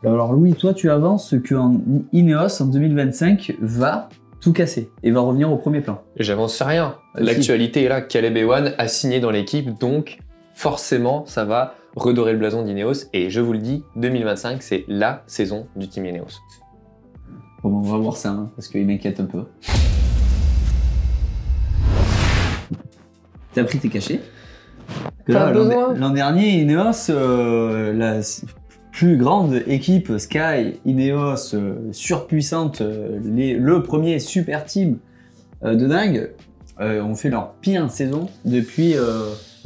Alors Louis, toi tu avances qu'en Ineos en 2025 va tout casser et va revenir au premier plan. J'avance sur rien. L'actualité est là. Caleb Ewan a signé dans l'équipe, donc forcément ça va redorer le blason d'Ineos. Et je vous le dis, 2025 c'est la saison du team Ineos. Bon, on va voir ça, hein, parce qu'il m'inquiète un peu. T'as pris tes cachets. Pas besoin. L'an dernier, Ineos, la plus grande équipe Sky, Ineos, surpuissante, le premier super team de dingue, ont fait leur pire saison depuis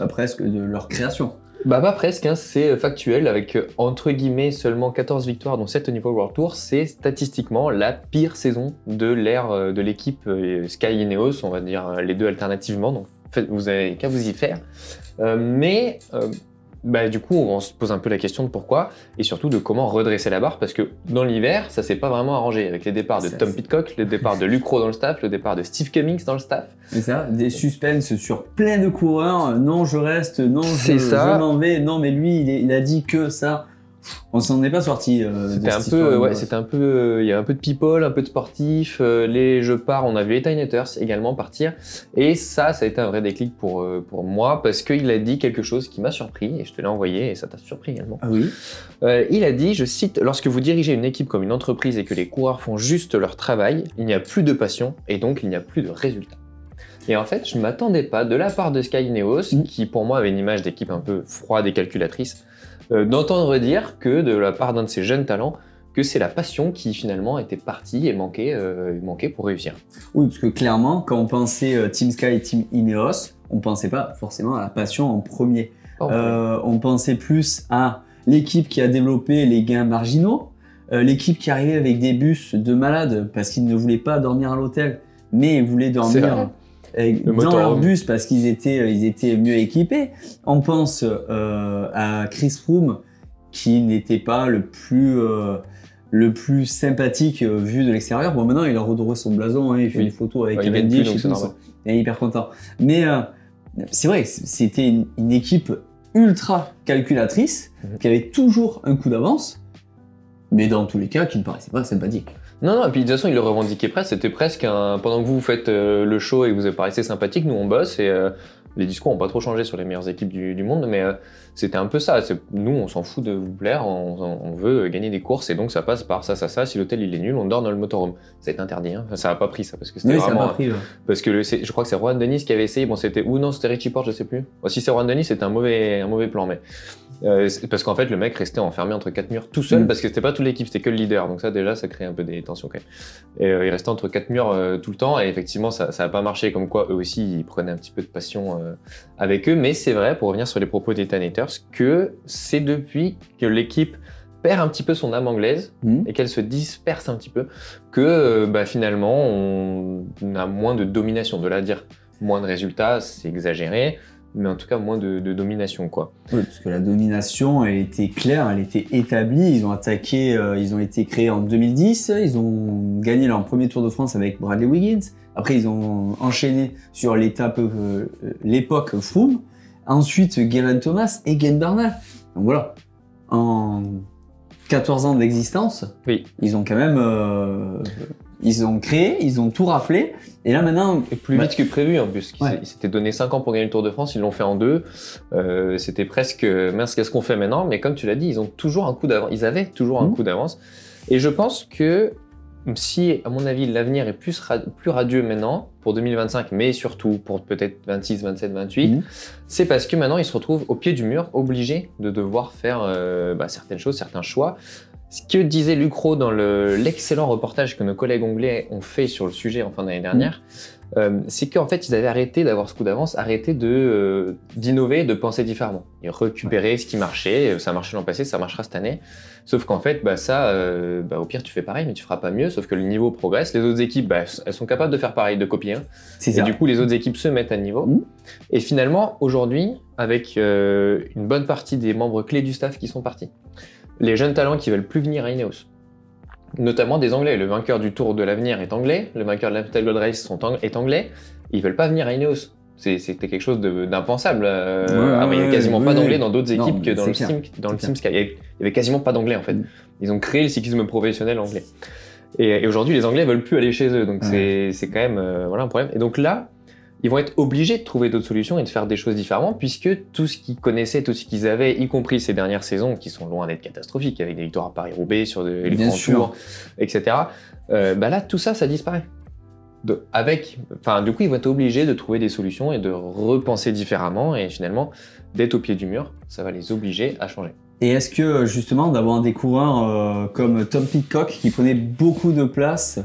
presque de leur création. Bah pas presque, hein, c'est factuel, avec entre guillemets seulement 14 victoires dont 7 au niveau World Tour, c'est statistiquement la pire saison de l'ère de l'équipe Sky Ineos, on va dire les deux alternativement, donc vous avez qu'à vous y faire. Du coup, on se pose un peu la question de pourquoi, et surtout de comment redresser la barre, parce que dans l'hiver, ça s'est pas vraiment arrangé, avec les départs de Tom Pidcock, le départ de Luc Rowe dans le staff, le départ de Steve Cummings dans le staff. C'est ça, des suspens sur plein de coureurs, non je reste, non je m'en vais, non mais lui il a dit que ça. On s'en est pas sorti. C'était un peu, il y a un peu de people, un peu de sportif. Je pars, on a vu les Tiny Hunters également partir, et ça a été un vrai déclic pour moi, parce qu'il a dit quelque chose qui m'a surpris, et je te l'ai envoyé, et ça t'a surpris également. Ah oui. Il a dit, je cite, lorsque vous dirigez une équipe comme une entreprise et que les coureurs font juste leur travail, il n'y a plus de passion, et donc il n'y a plus de résultats. Et en fait, je ne m'attendais pas de la part de Sky Ineos, qui pour moi avait une image d'équipe un peu froide et calculatrice, d'entendre dire que de la part d'un de ces jeunes talents, que c'est la passion qui finalement était partie et manquait pour réussir. Oui, parce que clairement, quand on pensait Team Sky et Team Ineos, on ne pensait pas forcément à la passion en premier. On pensait plus à l'équipe qui a développé les gains marginaux, l'équipe qui arrivait avec des bus de malades parce qu'ils ne voulaient pas dormir à l'hôtel, mais ils voulaient dormir dans leur bus parce qu'ils étaient mieux équipés. On pense à Chris Froome qui n'était pas le plus sympathique vu de l'extérieur. Bon, maintenant il a redoré son blason, hein, il fait une photo avec Cavendish, il est hyper content. Mais c'est vrai que c'était une équipe ultra calculatrice qui avait toujours un coup d'avance, mais dans tous les cas qui ne paraissait pas sympathique. Non, et puis de toute façon, il le revendiquait presque, c'était presque pendant que vous faites le show et que vous paraissez sympathique, nous on bosse, et les discours n'ont pas trop changé sur les meilleures équipes du monde, mais c'était un peu ça. Nous, on s'en fout de vous plaire, on veut gagner des courses, et donc ça passe par ça. Si l'hôtel il est nul, on dort dans le motorhome. Ça a été interdit, hein. Enfin, ça n'a pas pris ça, parce que c'était vraiment... Ça a pas pris, ouais. Parce que je crois que c'est Rohan Dennis qui avait essayé, c'était Richie Porte, je sais plus. Si c'est Rohan Dennis, c'était un mauvais plan, mais... parce qu'en fait, le mec restait enfermé entre 4 murs tout seul, parce que c'était pas toute l'équipe, c'était que le leader, donc ça déjà, ça crée un peu des tensions quand même. Et il restait entre 4 murs tout le temps, et effectivement, ça a pas marché, comme quoi eux aussi, ils prenaient un petit peu de passion avec eux, mais c'est vrai, pour revenir sur les propos des Tiny Hunters, que c'est depuis que l'équipe perd un petit peu son âme anglaise et qu'elle se disperse un petit peu que finalement on a moins de domination. De là à dire moins de résultats, c'est exagéré, mais en tout cas moins de domination, quoi. Oui, parce que la domination, elle était claire, elle était établie. Ils ont attaqué, ils ont été créés en 2010, ils ont gagné leur premier Tour de France avec Bradley Wiggins. Après, ils ont enchaîné sur l'époque Froome. Ensuite, Geraint Thomas et Egan Bernal. Donc voilà, en 14 ans d'existence, ils ont quand même... ils ont créé, ils ont tout raflé, et là maintenant... Et plus vite que prévu en plus, ils s'étaient donné 5 ans pour gagner le Tour de France, ils l'ont fait en 2, c'était presque, mince, qu'est-ce qu'on fait maintenant? Mais comme tu l'as dit, ils ont toujours un coup d'avance, ils avaient toujours un coup d'avance, et je pense que si, à mon avis, l'avenir est plus radieux maintenant, pour 2025, mais surtout pour peut-être 26, 27, 28, c'est parce que maintenant ils se retrouvent au pied du mur, obligés de devoir faire certaines choses, certains choix. Ce que disait Luc Rowe dans l'excellent reportage que nos collègues anglais ont fait sur le sujet en fin d'année dernière, c'est qu'en fait, ils avaient arrêté d'avoir ce coup d'avance, arrêté d'innover, de penser différemment. Ils récupéraient ce qui marchait, ça marchait l'an passé, ça marchera cette année. Sauf qu'en fait, au pire, tu fais pareil, mais tu feras pas mieux, sauf que le niveau progresse. Les autres équipes, elles sont capables de faire pareil, de copier. Et du coup, les autres équipes se mettent à niveau. Et finalement, aujourd'hui, avec une bonne partie des membres clés du staff qui sont partis, les jeunes talents qui veulent plus venir à Ineos, notamment des Anglais. Le vainqueur du Tour de l'Avenir est anglais, le vainqueur de l'Amstel Gold Race est anglais, ils veulent pas venir à Ineos. C'était quelque chose d'impensable. Il n'y avait quasiment pas d'anglais dans d'autres équipes que dans le Team Sky. Il n'y avait quasiment pas d'anglais en fait. Ils ont créé le cyclisme professionnel anglais. Et aujourd'hui, les Anglais veulent plus aller chez eux, donc c'est quand même un problème. Et donc là, ils vont être obligés de trouver d'autres solutions et de faire des choses différemment, puisque tout ce qu'ils connaissaient, tout ce qu'ils avaient, y compris ces dernières saisons, qui sont loin d'être catastrophiques, avec des victoires à Paris-Roubaix, sur les grands tours, etc. Là, tout ça, ça disparaît. Du coup, ils vont être obligés de trouver des solutions et de repenser différemment, et finalement, d'être au pied du mur, ça va les obliger à changer. Et est-ce que justement d'avoir des coureurs comme Tom Pidcock qui prenait beaucoup de place,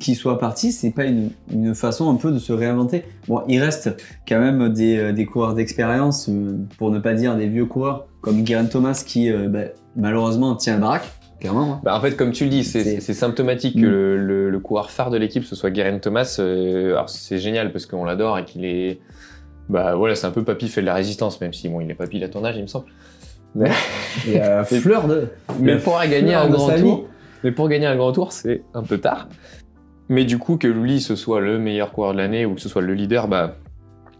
qui soit parti, c'est pas une façon un peu de se réinventer? Bon, il reste quand même des coureurs d'expérience, pour ne pas dire des vieux coureurs comme Geraint Thomas qui malheureusement tient le baraque. Clairement. En fait, comme tu le dis, c'est symptomatique que le coureur phare de l'équipe ce soit Geraint Thomas. Alors c'est génial parce qu'on l'adore et qu'il est, c'est un peu papy fait de la résistance, même si il est papy, il a ton âge, il me semble. Mais fleur de. Mais pour gagner un grand tour, c'est un peu tard. Mais du coup, que lui ce soit le meilleur coureur de l'année ou que ce soit le leader,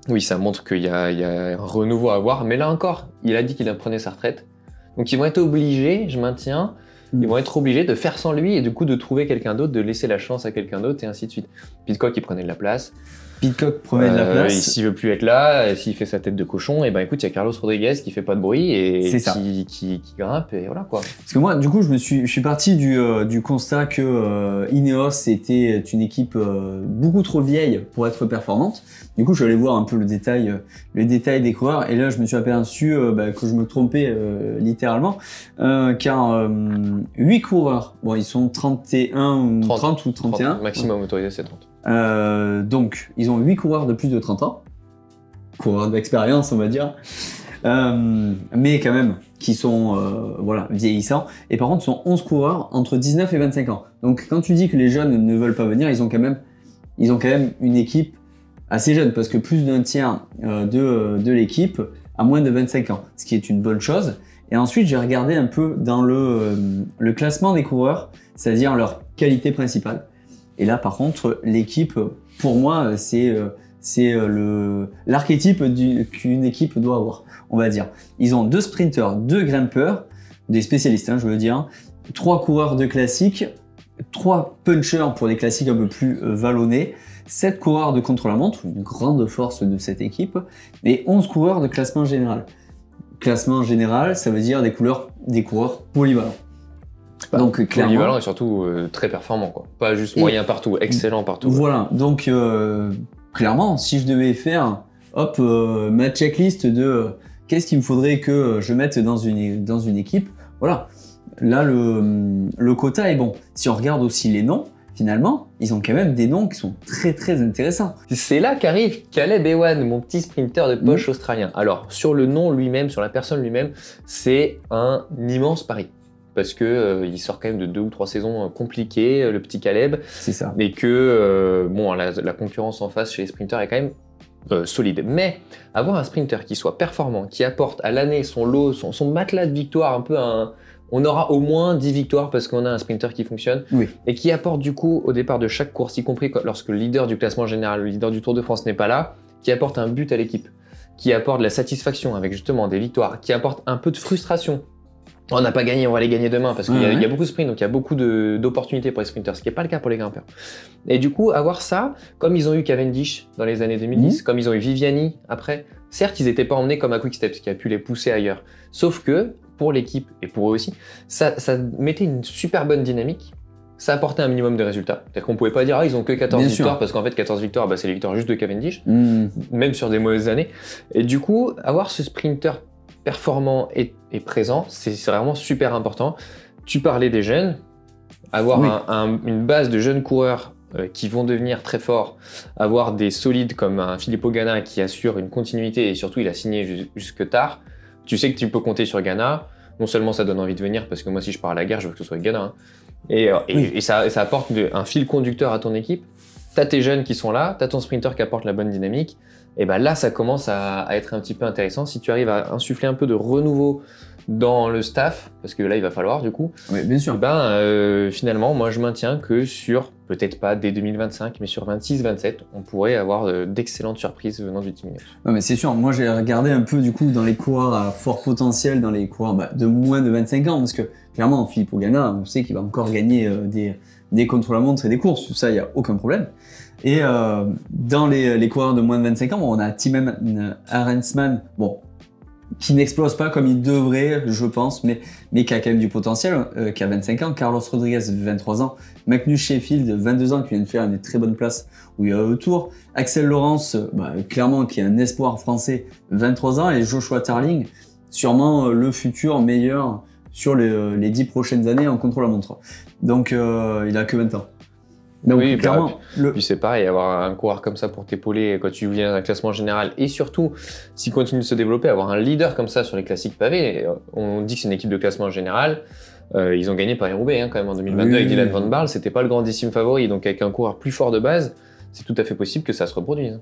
oui, ça montre qu'il y a un renouveau à avoir. Mais là encore, il a dit qu'il prenait sa retraite. Donc ils vont être obligés, je maintiens, ils vont être obligés de faire sans lui et du coup de trouver quelqu'un d'autre, de laisser la chance à quelqu'un d'autre et ainsi de suite. Pidcock, il prenait de la place. Pidcock prenait de la place. S'il veut plus être là, s'il fait sa tête de cochon, écoute, il y a Carlos Rodriguez qui fait pas de bruit et qui grimpe et voilà quoi. Parce que moi, du coup, je suis parti du constat que Ineos était une équipe beaucoup trop vieille pour être performante. Du coup, je suis allé voir un peu le détail des coureurs et là, je me suis aperçu que je me trompais littéralement, car 8 coureurs, bon, ils sont 31 30 ou 31. 30, maximum autorisé, c'est 30. Donc, ils ont 8 coureurs de plus de 30 ans, coureurs d'expérience, on va dire, mais quand même, qui sont vieillissants. Et par contre, ce sont 11 coureurs entre 19 et 25 ans. Donc, quand tu dis que les jeunes ne veulent pas venir, ils ont quand même une équipe assez jeune, parce que plus d'un tiers de l'équipe a moins de 25 ans, ce qui est une bonne chose. Et ensuite, j'ai regardé un peu dans le classement des coureurs, c'est-à-dire leur qualité principale. Et là, par contre, l'équipe, pour moi, c'est l'archétype qu'une équipe doit avoir, on va dire. Ils ont 2 sprinters, 2 grimpeurs, des spécialistes, je veux dire, 3 coureurs de classiques, 3 punchers pour des classiques un peu plus vallonnés, 7 coureurs de contre-la-montre, une grande force de cette équipe, et 11 coureurs de classement général. Classement général, ça veut dire des coureurs polyvalents. Donc clairement, polyvalent et surtout très performant, quoi. Pas juste moyen partout, excellent partout. Voilà, donc clairement, si je devais faire ma checklist de qu'est-ce qu'il me faudrait que je mette dans une équipe, voilà. Là, le quota est bon. Si on regarde aussi les noms, finalement, ils ont quand même des noms qui sont très très intéressants. C'est là qu'arrive Caleb Ewan, mon petit sprinter de poche australien. Alors, sur le nom lui-même, sur la personne lui-même, c'est un immense pari. Parce que il sort quand même de 2 ou 3 saisons compliquées, le petit Caleb. C'est ça. Et que la concurrence en face chez les sprinters est quand même solide. Mais avoir un sprinter qui soit performant, qui apporte à l'année son lot, son matelas de victoires, on aura au moins 10 victoires parce qu'on a un sprinter qui fonctionne, et qui apporte du coup au départ de chaque course, y compris lorsque le leader du classement général, le leader du Tour de France n'est pas là, qui apporte un but à l'équipe, qui apporte de la satisfaction avec justement des victoires, qui apporte un peu de frustration. On n'a pas gagné, on va les gagner demain parce qu'il y a beaucoup de sprints, donc il y a beaucoup d'opportunités pour les sprinters, ce qui n'est pas le cas pour les grimpeurs. Et du coup, avoir ça, comme ils ont eu Cavendish dans les années 2010, comme ils ont eu Viviani après, certes, ils n'étaient pas emmenés comme à Quick-Step, ce qui a pu les pousser ailleurs. Sauf que, pour l'équipe et pour eux aussi, ça mettait une super bonne dynamique, ça apportait un minimum de résultats. C'est-à-dire qu'on ne pouvait pas dire ils ont que 14 victoires, parce qu'en fait 14 victoires, c'est les victoires juste de Cavendish, même sur des mauvaises années. Et du coup, avoir ce sprinter performant et présent, c'est vraiment super important. Tu parlais des jeunes, avoir une base de jeunes coureurs qui vont devenir très forts, avoir des solides comme un Filippo Ganna qui assure une continuité et surtout il a signé jusque tard. Tu sais que tu peux compter sur Ganna. Non seulement ça donne envie de venir, parce que moi si je pars à la guerre, je veux que ce soit Ganna. Et ça apporte un fil conducteur à ton équipe. T'as tes jeunes qui sont là, t'as ton sprinter qui apporte la bonne dynamique. Et là, ça commence à être un petit peu intéressant. Si tu arrives à insuffler un peu de renouveau dans le staff, parce que là il va falloir du coup, oui, bien sûr. Finalement moi je maintiens que sur, peut-être pas dès 2025, mais sur 26-27, on pourrait avoir d'excellentes surprises venant du Team Ineos. Non mais c'est sûr, moi j'ai regardé un peu du coup dans les coureurs à fort potentiel, dans les coureurs de moins de 25 ans, parce que clairement Philippe Ogana, on sait qu'il va encore gagner des contre-la-montre et des courses, ça il n'y a aucun problème. Et dans les coureurs de moins de 25 ans, on a Tim Arensman, bon, qui n'explose pas comme il devrait, je pense, mais qui a quand même du potentiel, qui a 25 ans, Carlos Rodriguez, 23 ans, Magnus Sheffield, 22 ans, qui vient de faire une très bonne place où il y a au tour, Axel Laurence, clairement, qui est un espoir français, 23 ans, et Joshua Tarling, sûrement le futur meilleur sur les 10 prochaines années en contre-la-montre. Donc, il a que 20 ans. Donc, oui, clairement. Puis c'est pareil, avoir un coureur comme ça pour t'épauler quand tu viens d'un classement général et surtout, s'il continue de se développer, avoir un leader comme ça sur les classiques pavés. On dit que c'est une équipe de classement général. Ils ont gagné Paris-Roubaix quand même en 2022 avec Dylan Van Baarle. C'était pas le grandissime favori, donc avec un coureur plus fort de base, c'est tout à fait possible que ça se reproduise.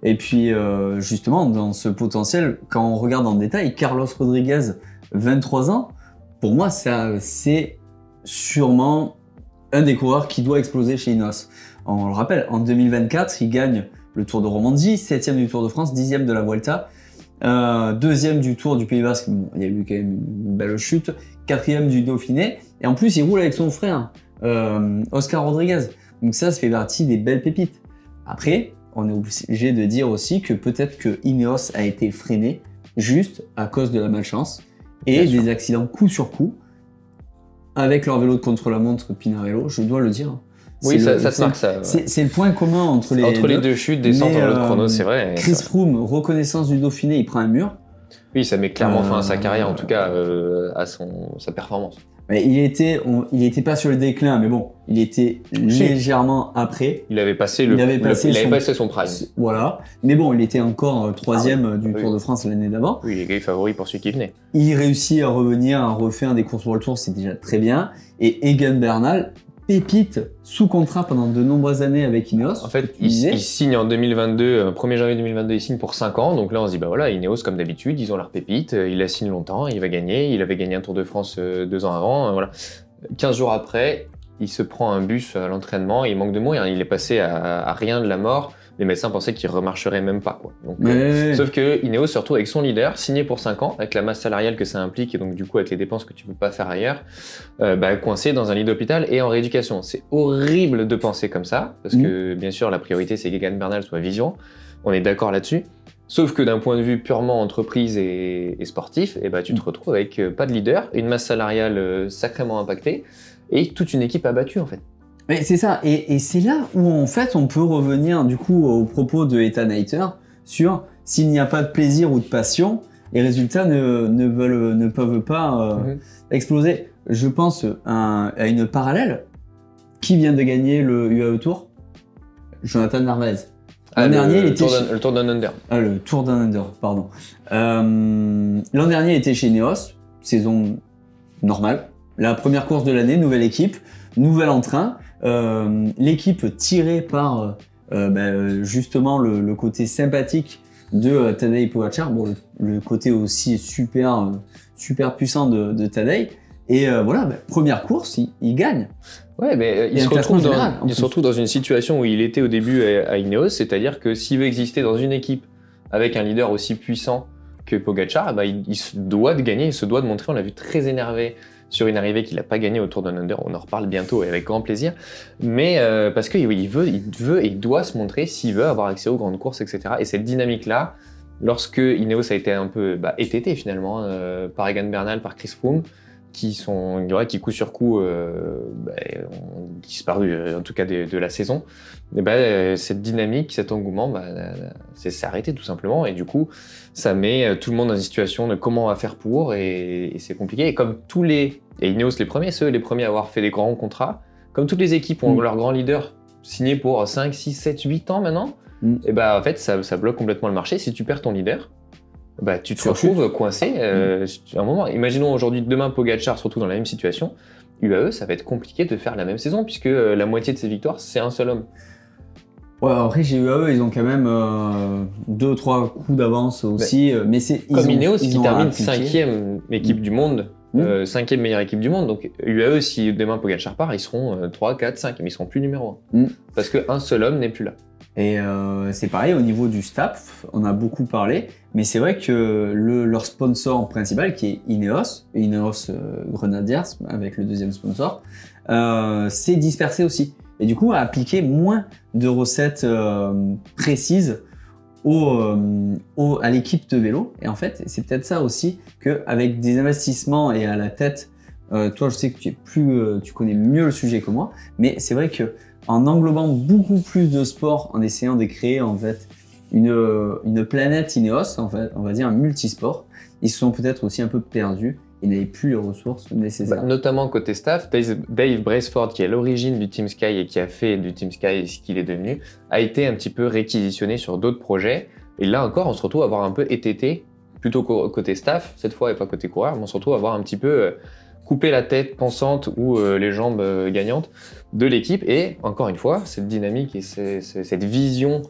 Et puis justement, dans ce potentiel, quand on regarde en détail, Carlos Rodriguez, 23 ans, pour moi, c'est sûrement un des coureurs qui doit exploser chez Ineos. On le rappelle, en 2024, il gagne le Tour de Romandie, 7e du Tour de France, 10e de la Vuelta, 2e du Tour du Pays Basque, bon, il y a eu quand même une belle chute, 4e du Dauphiné, et en plus il roule avec son frère, Oscar Rodriguez. Donc ça fait partie des belles pépites. Après, on est obligé de dire aussi que peut-être que Ineos a été freiné juste à cause de la malchance et des accidents coup sur coup, avec leur vélo de contre-la-montre Pinarello, je dois le dire. Oui, ça te marque ça. C'est le point commun entre les deux chutes, descente en vélo de chrono, c'est vrai. Chris Froome, reconnaissance du Dauphiné, il prend un mur. Oui, ça met clairement fin à sa carrière, en tout cas à sa performance. Mais il était pas sur le déclin, mais bon, il était légèrement après. Il avait passé son prime. Voilà. Mais bon, il était encore 3e du Tour de France l'année d'avant. Oui, il est favori pour celui qui venait. Il réussit à revenir, à refaire des courses pour le Tour, c'est déjà très bien. Et Egan Bernal, pépite, sous contrat pendant de nombreuses années avec Ineos. En fait, il signe en 2022, 1er janvier 2022, il signe pour 5 ans. Donc là, on se dit, bah voilà, Ineos, comme d'habitude, ils ont leur pépite. Il la signe longtemps, il va gagner. Il avait gagné un Tour de France 2 ans avant. Voilà. 15 jours après, il se prend un bus à l'entraînement. Il manque de mourir. Il est passé à rien de la mort. Les médecins pensaient qu'il ne remarcherait même pas, quoi. Donc, sauf que Ineos se retrouve avec son leader, signé pour 5 ans, avec la masse salariale que ça implique, et donc du coup avec les dépenses que tu ne peux pas faire ailleurs, coincé dans un lit d'hôpital et en rééducation. C'est horrible de penser comme ça, parce que bien sûr la priorité c'est qu'Egan Bernal soit vivant, on est d'accord là-dessus, sauf que d'un point de vue purement entreprise et sportif, tu te retrouves avec pas de leader, une masse salariale sacrément impactée, et toute une équipe abattue en fait. Mais c'est ça, et c'est là où en fait on peut revenir du coup aux propos de Ethan Hayter sur s'il n'y a pas de plaisir ou de passion, les résultats ne peuvent pas exploser. Je pense à une parallèle. Qui vient de gagner le UAE Tour? Jonathan Narvaez. L'an dernier, il était le Tour Down Under. Le Tour Down Under, pardon. L'an dernier, il était chez Ineos, saison normale. La première course de l'année, nouvelle équipe, nouvel entrain. L'équipe tirée par justement le côté sympathique de Tadej Pogačar, bon, le côté aussi super puissant de Tadej, et première course, il gagne. Ouais, mais il se retrouve dans une situation où il était au début à Ineos, c'est-à-dire que s'il veut exister dans une équipe avec un leader aussi puissant que Pogačar, il se doit de gagner, il se doit de montrer. On l'a vu très énervé sur une arrivée qu'il n'a pas gagnée au Tour Down Under. On en reparle bientôt et avec grand plaisir. Mais parce qu'il veut et il doit se montrer s'il veut avoir accès aux grandes courses, etc. Et cette dynamique-là, lorsque Ineos a été un peu étêté finalement par Egan Bernal, par Chris Froome, qui coup sur coup ont disparu, en tout cas de la saison, cette dynamique, cet engouement, c'est arrêté tout simplement. Et du coup, ça met tout le monde dans une situation de comment on va faire pour, et c'est compliqué. Et comme et Ineos les premiers à avoir fait des grands contrats, comme toutes les équipes ont leur grand leader signé pour 5, 6, 7, 8 ans maintenant, et en fait, ça bloque complètement le marché. Si tu perds ton leader, tu te retrouves coincé à un moment. Imaginons aujourd'hui, demain, Pogačar se retrouve dans la même situation. UAE, ça va être compliqué de faire la même saison, puisque la moitié de ses victoires, c'est un seul homme. Ouais, après GEAE, ils ont quand même 2-3 coups d'avance aussi, mais c'est comme Ineos qui termine appliqué. 5e équipe du monde, 5e meilleure équipe du monde. Donc UAE, si demain Pogacar part, ils seront 3, 4, 5, mais ils seront plus numéro 1. Parce qu'un seul homme n'est plus là. Et c'est pareil au niveau du staff, on a beaucoup parlé, mais c'est vrai que leur sponsor principal, qui est Ineos Grenadiers, avec le deuxième sponsor, s'est dispersé aussi. Et du coup, a appliqué moins de recettes précises à l'équipe de vélo. Et en fait, c'est peut-être ça aussi, qu'avec des investissements et à la tête, toi, je sais que tu connais mieux le sujet que moi, mais c'est vrai que en englobant beaucoup plus de sports, en essayant de créer en fait une planète Ineos, en fait, on va dire un multisport, ils se sont peut-être aussi un peu perdus. Ils n'avaient plus les ressources nécessaires. Notamment côté staff, Dave Braceford, qui est à l'origine du Team Sky et qui a fait du Team Sky ce qu'il est devenu, a été un petit peu réquisitionné sur d'autres projets. Et là encore, on se retrouve à avoir un peu ETT, plutôt côté staff cette fois et pas côté coureur, mais on se retrouve à avoir un petit peu couper la tête pensante ou les jambes gagnantes de l'équipe. Et encore une fois, cette dynamique et cette vision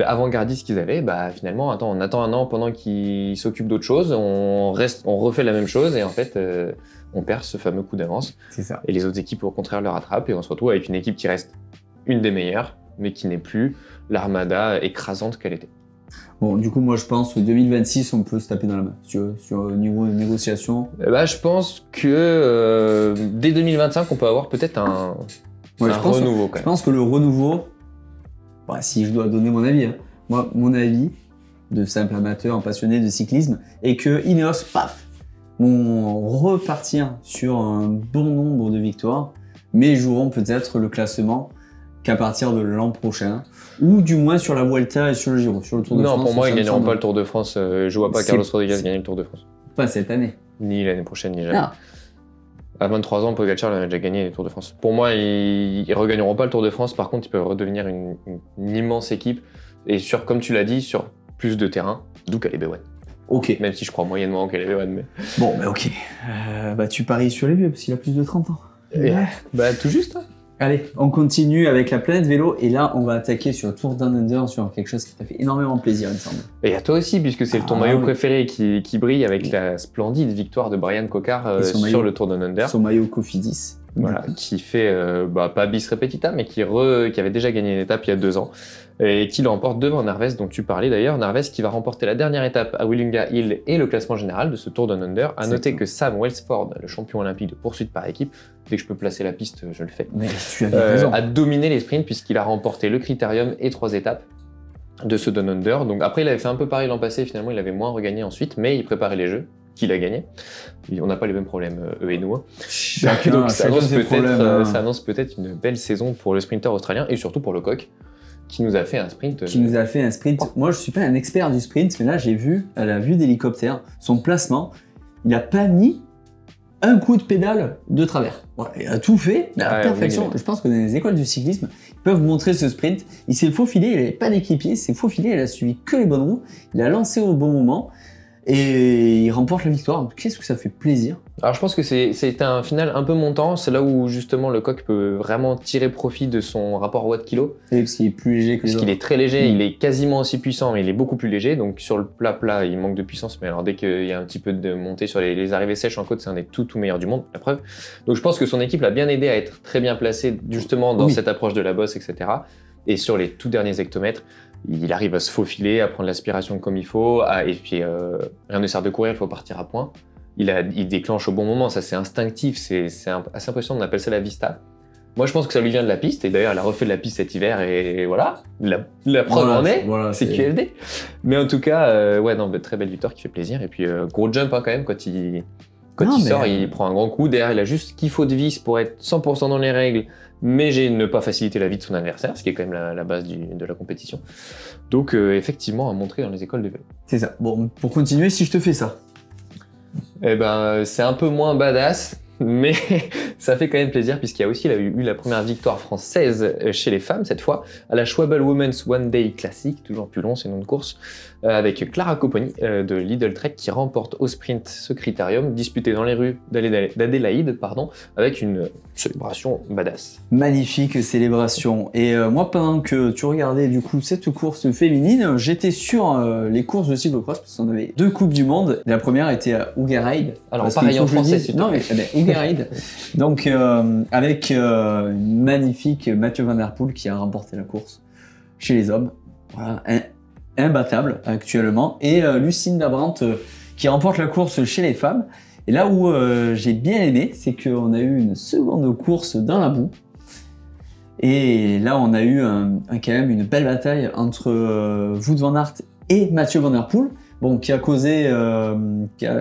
avant-gardiste qu'ils avaient, bah finalement, on attend un an pendant qu'ils s'occupent d'autre chose, on refait la même chose et en fait, on perd ce fameux coup d'avance. C'est ça. Et les autres équipes, au contraire, le rattrapent et on se retrouve avec une équipe qui reste une des meilleures, mais qui n'est plus l'armada écrasante qu'elle était. Bon, du coup, moi, je pense que 2026, on peut se taper dans la main, sur le niveau de négociation. Je pense que dès 2025, on peut avoir peut-être un renouveau. Je pense que le renouveau, si je dois donner mon avis, moi, mon avis de simple amateur, passionné de cyclisme, est que Ineos, paf, vont repartir sur un bon nombre de victoires, mais joueront peut-être le classement qu'à partir de l'an prochain, ou du moins sur la Vuelta et sur le Giro, sur le Tour de France. Non, pour moi, ils ne gagneront pas le Tour de France. Je vois pas Carlos Rodriguez gagner le Tour de France. Pas cette année. Ni l'année prochaine, ni jamais. À 23 ans, Pogacar a déjà gagné le Tour de France. Pour moi, ils ne regagneront pas le Tour de France. Par contre, ils peuvent redevenir une immense équipe. Et comme tu l'as dit, sur plus de terrain, d'où Caleb Ewan. Ok. Même si je crois moyennement en Caleb Ewan. Mais... Bon, ok. Tu paries sur les vieux, parce qu'il a plus de 30 ans. Tout juste. Allez, on continue avec la planète vélo et là on va attaquer sur le Tour Down Under, sur quelque chose qui t'a fait énormément plaisir, il me semble. Et à toi aussi, puisque c'est ton maillot préféré qui brille avec la splendide victoire de Brian Cocard sur le Tour Down Under. Son maillot Cofidis. Voilà, qui fait pas bis repetita, mais qui avait déjà gagné une étape il y a 2 ans et qui l'emporte devant Narvaez, dont tu parlais d'ailleurs. Narvaez qui va remporter la dernière étape à Willunga Hill et le classement général de ce Tour Down Under. À noter que Sam Welsford, le champion olympique de poursuite par équipe, dès que je peux placer la piste, je le fais, mais tu avais raison, a dominé les sprints puisqu'il a remporté le Critérium et 3 étapes de ce Down Under. Donc après, il avait fait un peu pareil l'an passé, finalement, il avait moins regagné ensuite, mais il préparait les Jeux. Qu'il a gagné. On n'a pas les mêmes problèmes, eux et nous. Donc ça annonce peut-être une belle saison pour le sprinter australien et surtout pour le coq qui nous a fait un sprint. Moi, je suis pas un expert du sprint, mais là, j'ai vu, à la vue d'hélicoptère, son placement, il n'a pas mis un coup de pédale de travers. Voilà, il a tout fait, mais à la perfection. Je pense que dans les écoles du cyclisme, ils peuvent montrer ce sprint. Il s'est faufilé, il n'avait pas d'équipier, il s'est faufilé, il a suivi que les bonnes roues, il a lancé au bon moment. Et il remporte la victoire. Qu'est-ce que ça fait plaisir. Alors je pense que c'est un final un peu montant. C'est là où justement le coq peut vraiment tirer profit de son rapport watt-kilo. Parce qu'il est plus léger que les autres. Parce qu'il est très léger, il est quasiment aussi puissant, mais il est beaucoup plus léger. Donc sur le plat, il manque de puissance. Mais alors dès qu'il y a un petit peu de montée sur les arrivées sèches en côte, c'est un des tout meilleurs du monde, la preuve. Donc je pense que son équipe l'a bien aidé à être très bien placé justement dans cette approche de la bosse, etc. Et sur les tout derniers hectomètres, il arrive à se faufiler, à prendre l'aspiration comme il faut, et puis rien ne sert de courir, il faut partir à point. Il déclenche au bon moment, ça c'est instinctif, c'est assez impressionnant, on appelle ça la vista. Moi je pense que ça lui vient de la piste, et d'ailleurs elle a refait de la piste cet hiver, et voilà, la preuve en est, c'est QLD. Mais en tout cas, très belle victoire qui fait plaisir, et puis gros jump quand même, quand il sort, il prend un grand coup, derrière il a juste ce qu'il faut de vis pour être 100% dans les règles, mais ne pas faciliter la vie de son adversaire, ce qui est quand même la base de la compétition. Donc effectivement, à montrer dans les écoles de vélo. C'est ça. Bon, pour continuer, si je te fais ça. C'est un peu moins badass, mais ça fait quand même plaisir, puisqu'il y a aussi eu la première victoire française chez les femmes, cette fois, à la Schwabel Women's One Day Classic, toujours plus long, c'est nom de course, avec Clara Copponi de Lidl Trek qui remporte au sprint ce critérium disputé dans les rues d'Adélaïde, avec une célébration badass. Magnifique célébration. Et moi, pendant que tu regardais du coup cette course féminine, j'étais sur les courses de cyclocross parce qu'on avait 2 coupes du monde. La première était à Ougaride. Alors pareil en français, c'est non mais Ougaride. Donc avec une magnifique Mathieu Van Der Poel qui a remporté la course chez les hommes. Voilà, imbattable actuellement. Et Lucinda Brandt qui remporte la course chez les femmes. Et là où j'ai bien aimé, c'est qu'on a eu une seconde course dans la boue. Et là, on a eu quand même une belle bataille entre Wout van Aert et Mathieu Van Der Poel, bon, qui a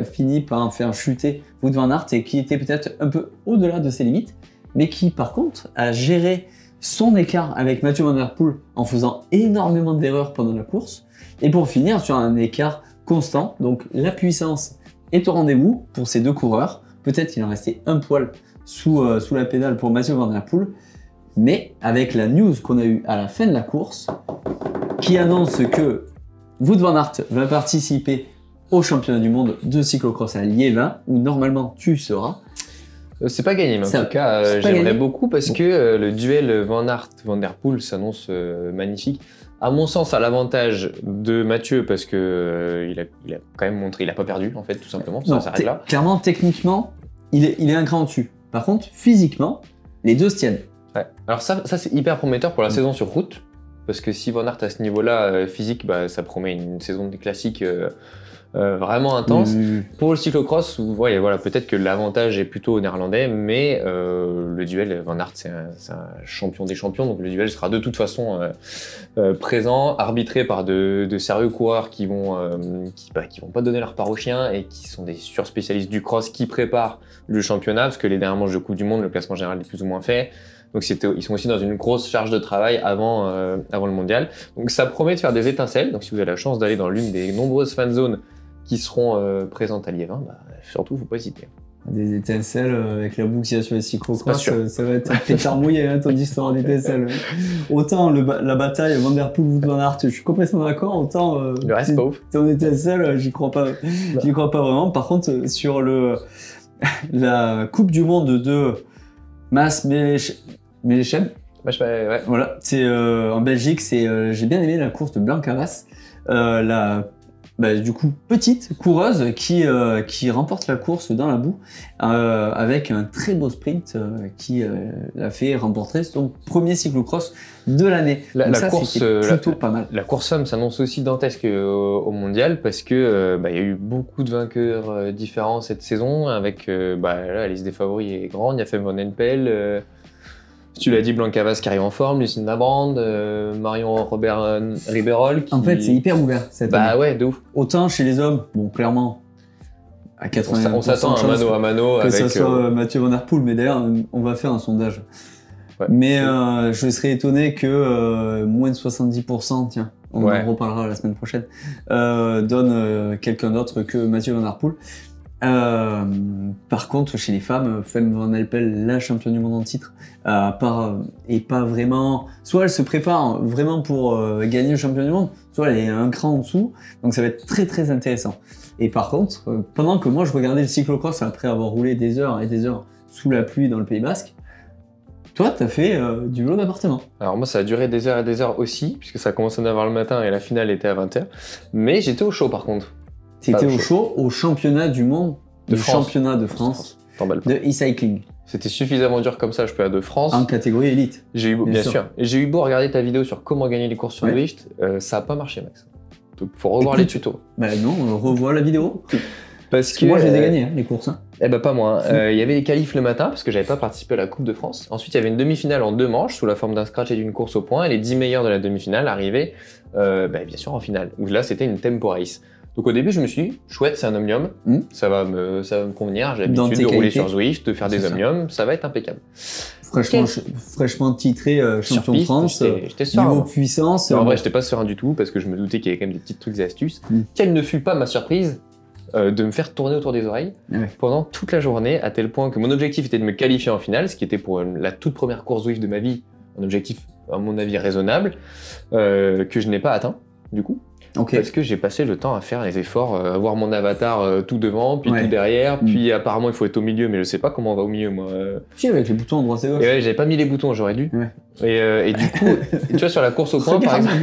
fini par faire chuter Wout van Aert et qui était peut-être un peu au-delà de ses limites, mais qui par contre a géré son écart avec Mathieu Van Der Poel en faisant énormément d'erreurs pendant la course, et pour finir sur un écart constant. Donc la puissance est au rendez-vous pour ces 2 coureurs. Peut-être qu'il en restait un poil sous la pédale pour Mathieu Van Der Poel, mais avec la news qu'on a eue à la fin de la course, qui annonce que Wout van Aert va participer au championnat du monde de cyclocross à Liévin, où normalement tu seras. C'est pas gagné, mais en tout cas, j'aimerais beaucoup parce que le duel Van Aert-Van Der Poel s'annonce magnifique. À mon sens, à l'avantage de Mathieu parce que il a quand même montré, il a pas perdu en fait, tout simplement. Ça s'arrête là. Clairement, techniquement, il est un cran au-dessus. Par contre, physiquement, les deux se tiennent. Ouais. Alors ça c'est hyper prometteur pour la saison sur route, parce que si Van Aert à ce niveau-là physique, ça promet une saison des classiques vraiment intense. Pour le cyclocross, voilà, peut-être que l'avantage est plutôt néerlandais, mais le duel, Van Aert c'est un champion des champions, donc le duel sera de toute façon présent, arbitré par de sérieux coureurs qui vont pas donner leur part aux chiens et qui sont des surspécialistes du cross qui préparent le championnat, parce que les derniers manches de Coupe du Monde, le classement général est plus ou moins fait. Donc ils sont aussi dans une grosse charge de travail avant le mondial. Donc ça promet de faire des étincelles. Donc si vous avez la chance d'aller dans l'une des nombreuses fan zones qui seront présentes à Liévin, surtout, faut pas hésiter. Des étincelles avec la boue qu'il y a sur les cyclocross, ça va être un pétard mouillé, ton histoire d'étincelles. Autant la bataille Van Der Poel, Wout van Aert, je suis complètement d'accord, autant le reste pas ouf. Ton étincelle, j'y crois pas vraiment. Par contre, sur la Coupe du Monde de Mas Mellechem, ouais. Voilà, c'est en Belgique, j'ai bien aimé la course de Blancavas, du coup petite coureuse qui remporte la course dans la boue avec un très beau sprint qui l'a fait remporter son premier cyclocross de l'année. La course plutôt pas mal. La course homme s'annonce aussi dantesque au mondial parce que il y a eu beaucoup de vainqueurs différents cette saison avec la liste des favoris est grande. Il y a Fem Van Empel, tu l'as dit, Blancavas qui arrive en forme, Lucinda Brandt, Marion Riberol. En fait, c'est hyper ouvert cette année. Ouais, de ouf. Autant chez les hommes, bon, clairement, à 80%. On s'attend à mano à mano. Que ce soit Mathieu Van Der Poel, mais d'ailleurs, on va faire un sondage. Ouais. Mais je serais étonné que moins de 70%, tiens, on en reparlera la semaine prochaine, donne quelqu'un d'autre que Mathieu Van Der Poel. Par contre, chez les femmes, Fem Van Empel, la championne du monde en titre, est pas vraiment. Soit elle se prépare vraiment pour gagner le championnat du monde, soit elle est un cran en dessous. Donc ça va être très très intéressant. Et par contre, pendant que moi je regardais le cyclocross après avoir roulé des heures et des heures sous la pluie dans le Pays Basque, toi t'as fait du vélo d'appartement. Alors moi ça a duré des heures et des heures aussi, puisque ça a commencé à 9h le matin et la finale était à 20h. Mais j'étais au chaud par contre. C'était au chaud au championnat du monde, championnat de France de e-cycling. C'était suffisamment dur comme ça, je peux aller de France. En catégorie élite. J'ai eu bien sûr. Et j'ai eu beau regarder ta vidéo sur comment gagner les courses sur Zwift, ça n'a pas marché, Max. Donc faut revoir les tutos. Non, on revoit la vidéo. Parce que moi je les ai gagnés, les courses. Pas moi. Il y avait les qualifs le matin, parce que j'avais pas participé à la Coupe de France. Ensuite, il y avait une demi-finale en 2 manches, sous la forme d'un scratch et d'une course au point. Et les 10 meilleurs de la demi-finale arrivaient, bien sûr, en finale. Où là, c'était une tempo race. Donc au début, je me suis dit, chouette, c'est un omnium, ça va me convenir, j'ai l'habitude de rouler sur Zwift, de faire des omniums, ça va être impeccable. Fraîchement titré champion de France, j'étais serein. Niveau puissance. En vrai, j'étais pas serein du tout, parce que je me doutais qu'il y avait quand même des petits trucs et astuces. Quelle ne fut pas ma surprise de me faire tourner autour des oreilles pendant toute la journée, à tel point que mon objectif était de me qualifier en finale, ce qui était pour la toute première course Zwift de ma vie, un objectif à mon avis raisonnable, que je n'ai pas atteint, du coup. Parce que j'ai passé le temps à faire les efforts, avoir mon avatar tout devant, puis tout derrière, puis apparemment il faut être au milieu, mais je sais pas comment on va au milieu moi. Si, avec les boutons droite et gauche. Et ouais, j'avais pas mis les boutons, j'aurais dû. Et du coup, tu vois, sur la course au point, par exemple,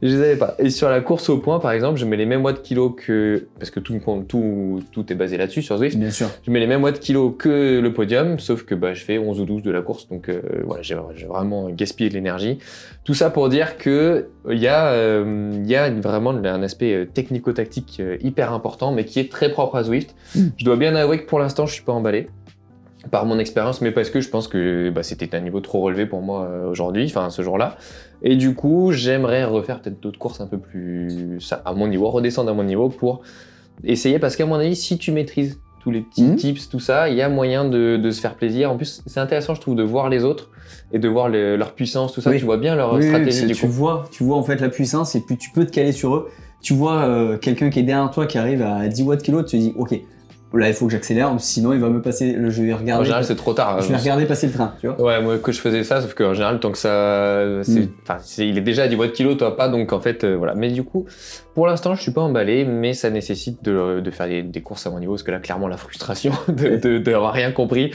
je les avais pas. Et sur la course au point, par exemple, je mets les mêmes watts kilo que, parce que tout est basé là-dessus sur Zwift. Bien sûr. Je mets les mêmes watts kilo que le podium, sauf que je fais 11 ou 12 de la course, donc voilà, j'ai vraiment gaspillé de l'énergie. Tout ça pour dire que il y a vraiment un aspect technico-tactique hyper important, mais qui est très propre à Zwift. Je dois bien avouer que pour l'instant, je suis pas emballé par mon expérience, mais parce que je pense que c'était un niveau trop relevé pour moi aujourd'hui, enfin ce jour-là. Et du coup, j'aimerais refaire peut-être d'autres courses un peu plus à mon niveau, redescendre à mon niveau pour essayer, parce qu'à mon avis, si tu maîtrises tous les petits tips, tout ça, il y a moyen de se faire plaisir. En plus, c'est intéressant, je trouve, de voir les autres et de voir leur puissance, tout ça. Tu vois bien leur stratégie. Tu vois en fait la puissance et puis tu peux te caler sur eux. Tu vois quelqu'un qui est derrière toi qui arrive à 10 watts kilo, tu te dis ok, là il faut que j'accélère, sinon il va me passer. Je vais regarder. En général, c'est trop tard. Je vais regarder passer le train, tu vois. Ouais, moi que je faisais ça, sauf qu'en général, tant que ça, il est déjà à 10 watts kilo, toi pas, donc en fait voilà. Mais du coup, pour l'instant, je suis pas emballé, mais ça nécessite de faire des courses à mon niveau, parce que là, clairement, la frustration d'avoir rien compris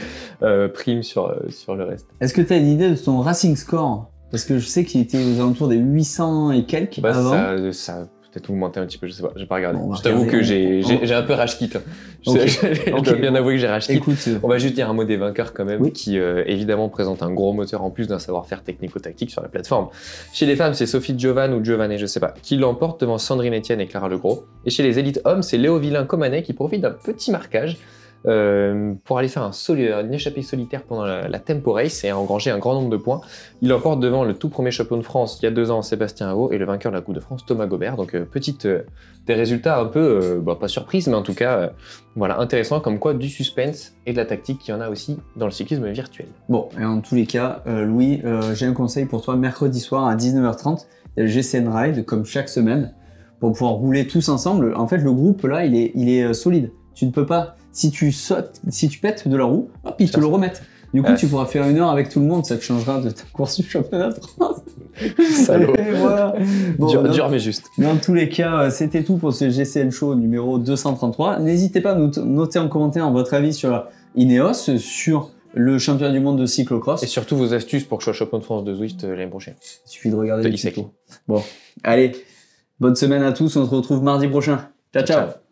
prime sur le reste. Est-ce que tu as une idée de ton racing score? Parce que je sais qu'il était aux alentours des 800 et quelques avant. Ça peut-être augmenté un petit peu, je sais pas, j'ai pas regardé. Bon, je t'avoue que j'ai un peu rage quit. Je dois bien avouer que j'ai rage quit. Écoute, on va juste dire un mot des vainqueurs quand même, qui évidemment présente un gros moteur en plus d'un savoir-faire technico-tactique sur la plateforme. Chez les femmes, c'est Sophie Giovan ou Giovanni, je sais pas, qui l'emporte devant Sandrine Etienne et Clara Legros. Et chez les élites hommes, c'est Léo Villain-Comanet qui profite d'un petit marquage pour aller faire une échappée solitaire pendant la Tempo Race et engranger un grand nombre de points. Il l'emporte devant le tout premier champion de France il y a 2 ans, Sébastien Haut, et le vainqueur de la Coupe de France, Thomas Gobert. Donc des résultats un peu, pas surprise, mais en tout cas voilà, intéressant, comme quoi du suspense et de la tactique, il y en a aussi dans le cyclisme virtuel. Bon, et en tous les cas, Louis, j'ai un conseil pour toi. Mercredi soir à 19h30, il y a le GCN Ride, comme chaque semaine, pour pouvoir rouler tous ensemble. En fait, le groupe là, il est solide. Tu ne peux pas, si tu sautes, si tu pètes de la roue, hop, ils te le remettent. Du coup, tu pourras faire 1 heure avec tout le monde, ça te changera de ta course du championnat de France. Salaud. Voilà. Bon, dur mais juste. Dans tous les cas, c'était tout pour ce GCN Show numéro 233. N'hésitez pas à noter en commentaire votre avis sur la Ineos, sur le championnat du monde de cyclocross. Et surtout vos astuces pour que je sois champion de France de Zwift l'année prochaine. Il suffit de regarder les tutos. Bon, allez, bonne semaine à tous, on se retrouve mardi prochain. Ciao, ciao.